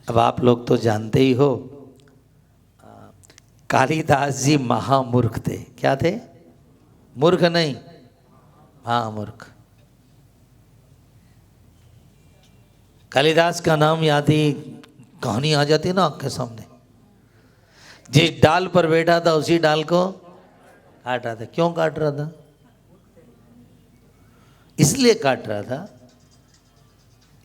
अब आप लोग तो जानते ही हो, कालिदास जी महामूर्ख थे। क्या थे? मूर्ख नहीं, महामूर्ख। कालिदास का नाम याद ही कहानी आ जाती है ना आपके सामने। जिस डाल पर बैठा था उसी डाल को काट रहा था। क्यों काट रहा था? इसलिए काट रहा था,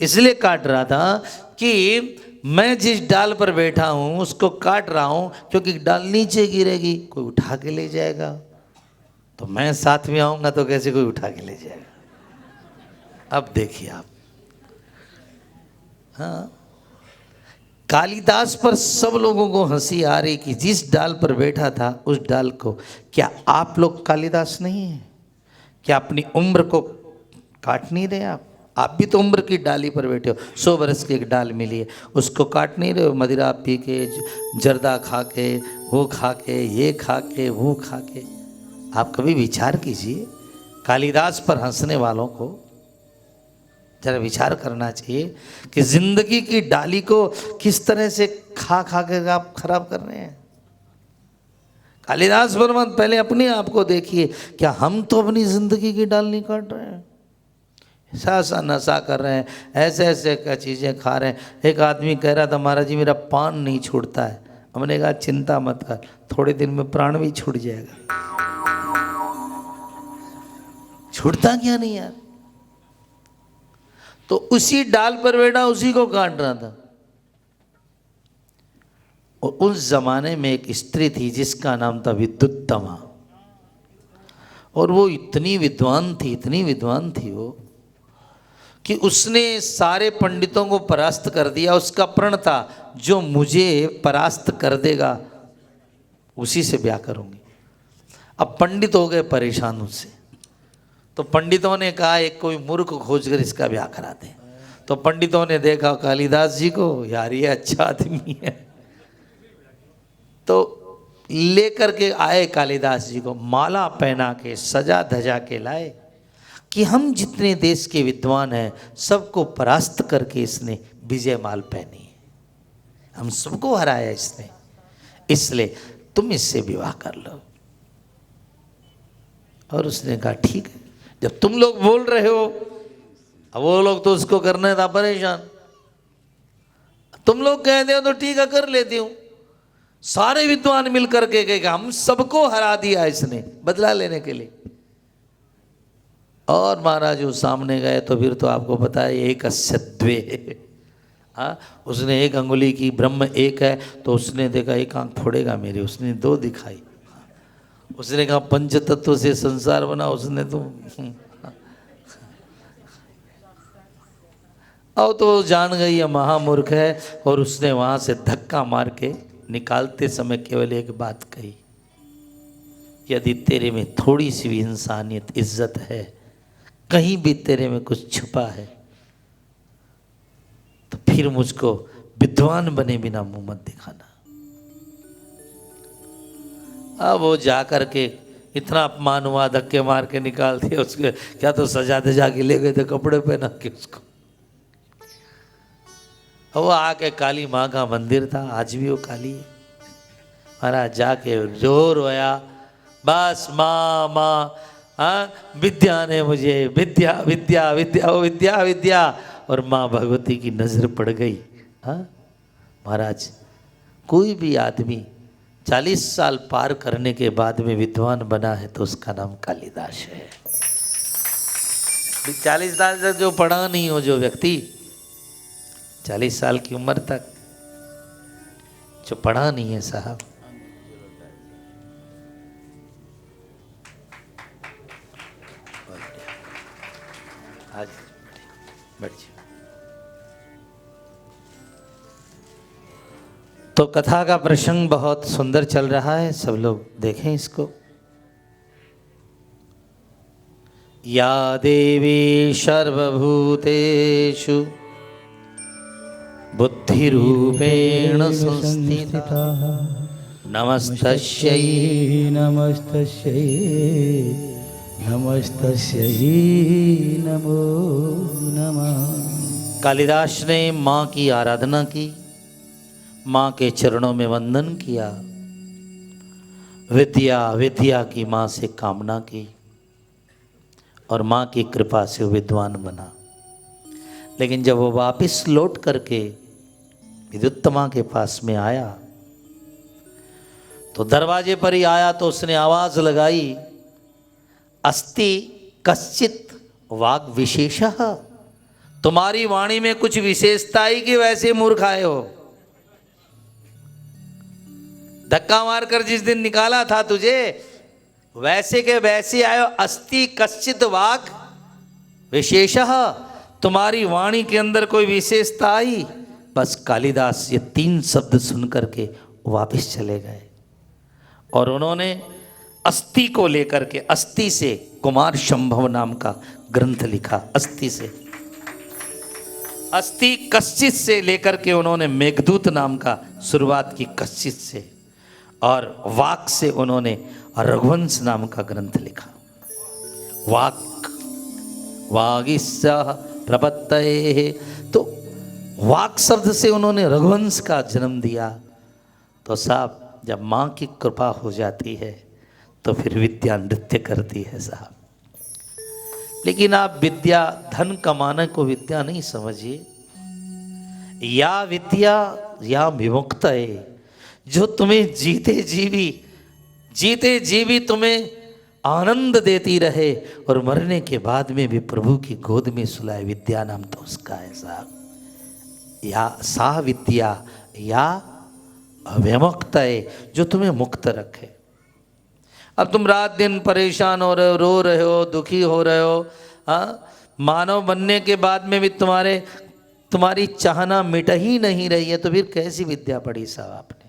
इसलिए काट रहा था कि मैं जिस डाल पर बैठा हूं उसको काट रहा हूं, क्योंकि डाल नीचे गिरेगी, कोई उठा के ले जाएगा, तो मैं साथ में आऊंगा तो कैसे कोई उठा के ले जाएगा। अब देखिए आप, हाँ, कालिदास पर सब लोगों को हंसी आ रही कि जिस डाल पर बैठा था उस डाल को। क्या आप लोग कालिदास नहीं हैं? क्या अपनी उम्र को काट नहीं रहे आप भी तो उम्र की डाली पर बैठे हो। 100 वर्ष की एक डाल मिली है, उसको काट नहीं रहे हो। मदिरा पी के, जर्दा खा के, वो खा के, ये खा के, वो खा के। आप कभी विचार कीजिए, कालिदास पर हंसने वालों को जरा विचार करना चाहिए कि जिंदगी की डाली को किस तरह से खा खा के आप खराब कर रहे हैं। कालिदास पर मत, पहले अपने आप को देखिए, क्या हम तो अपनी जिंदगी की डाल नहीं काट रहे हैं? ऐसा नशा कर रहे हैं, ऐसे ऐसे क्या चीज़ें खा रहे हैं। एक आदमी कह रहा था, महाराज जी मेरा पान नहीं छूटता है। हमने कहा चिंता मत कर, थोड़े दिन में प्राण भी छूट जाएगा। छूटता क्या नहीं यार। तो उसी डाल पर बैठा उसी को काट रहा था। और उस जमाने में एक स्त्री थी जिसका नाम था विद्युत्तमा, और वो इतनी विद्वान थी, इतनी विद्वान थी वो, कि उसने सारे पंडितों को परास्त कर दिया। उसका प्रण था, जो मुझे परास्त कर देगा उसी से ब्याह करूंगी। अब पंडित हो गए परेशान उससे, तो पंडितों ने कहा एक कोई मूर्ख खोज कर इसका ब्याह करा दे। तो पंडितों ने देखा कालिदास जी को, यार ये अच्छा आदमी है, तो लेकर के आए कालिदास जी को, माला पहना के सजा धजा के लाए कि हम जितने देश के विद्वान हैं सबको परास्त करके इसने विजय माल पहनी है, हम सबको हराया इसने, इसलिए तुम इससे विवाह कर लो। और उसने कहा ठीक है, जब तुम लोग बोल रहे हो। अब वो लोग तो उसको करने था परेशान, तुम लोग कहते हो तो ठीक है कर लेती हूं। सारे विद्वान मिलकर के कहे हम सबको हरा दिया इसने बदला लेने के लिए। और महाराज वो सामने गए तो फिर तो आपको पता है एक अस्यद्वे, हाँ, उसने एक अंगुली की, ब्रह्म एक है, तो उसने देखा एक आंख फोड़ेगा मेरी, उसने 2 दिखाई। उसने कहा पंच तत्व से संसार बना, उसने तो अब तो जान गई है महामूर्ख है। और उसने वहां से धक्का मार के निकालते समय केवल एक बात कही, यदि तेरे में थोड़ी सी भी इंसानियत, इज्जत है, कहीं भी तेरे में कुछ छुपा है, तो फिर मुझको विद्वान बने बिना मुंह मत दिखाना। अब वो जाकर के इतना अपमान हुआ, धक्के मार के निकाल दिया उसके। क्या तो सजा धजा के ले गए थे, कपड़े पहना के उसको। वो आके काली माँ का मंदिर था, आज भी वो काली है। महाराज जाके जोर रोया, बस माँ माँ, हाँ विद्या ने मुझे, विद्या विद्या विद्या, ओ विद्या विद्या। और माँ भगवती की नजर पड़ गई। हाँ महाराज, कोई भी आदमी 40 साल पार करने के बाद में विद्वान बना है तो उसका नाम कालिदास है। 40 साल तक जो पढ़ा नहीं हो जो व्यक्ति, 40 साल की उम्र तक जो पढ़ा नहीं है साहब, आज बैठ जाओ। तो कथा का प्रसंग बहुत सुंदर चल रहा है, सब लोग देखें इसको। या देवी सर्वभूतेषु बुद्धिरूपेण संस्थिता नमस्तस्यै नमस्तस्यै नमस्तस्यै नमो नमः। कालिदास ने माँ की आराधना की, माँ के चरणों में वंदन किया, विद्या विद्या की माँ से कामना की और माँ की कृपा से वो विद्वान बना। लेकिन जब वो वापस लौट करके विद्युत्तमा के पास में आया तो दरवाजे पर ही आया तो उसने आवाज लगाई, अस्ति कश्चित वाग विशेषः, तुम्हारी वाणी में कुछ विशेषता ही कि वैसे मूर्ख आए हो। धक्का मारकर जिस दिन निकाला था तुझे वैसे के वैसे आए हो। अस्ति कश्चित वाग विशेषः, तुम्हारी वाणी के अंदर कोई विशेषता आई। बस कालिदास ये 3 शब्द सुन करके वापस चले गए और उन्होंने अस्थि को लेकर के, अस्थि से कुमार संभव नाम का ग्रंथ लिखा। अस्थि से, अस्थि कश्चित से लेकर के उन्होंने मेघदूत नाम का शुरुआत की कश्चित से, और वाक से उन्होंने रघुवंश नाम का ग्रंथ लिखा। वाक, वागीस्सा प्रपत्तये, तो वाक शब्द से उन्होंने रघुवंश का जन्म दिया। तो साहब जब माँ की कृपा हो जाती है तो फिर विद्या नृत्य करती है साहब। लेकिन आप विद्या धन कमाने को विद्या नहीं समझिए। या विद्या या विमुक्त है, जो तुम्हें जीते जीवी तुम्हें आनंद देती रहे और मरने के बाद में भी प्रभु की गोद में सुलाए, विद्या नाम तो उसका है साहब। या सा विद्या या अविमुक्त है, जो तुम्हें मुक्त रखे। अब तुम रात दिन परेशान हो रहे हो, रो रहे हो, दुखी हो रहे हो, हाँ, मानव बनने के बाद में भी तुम्हारी चाहना मिट ही नहीं रही है, तो फिर कैसी विद्या पढ़ी साहब आपने?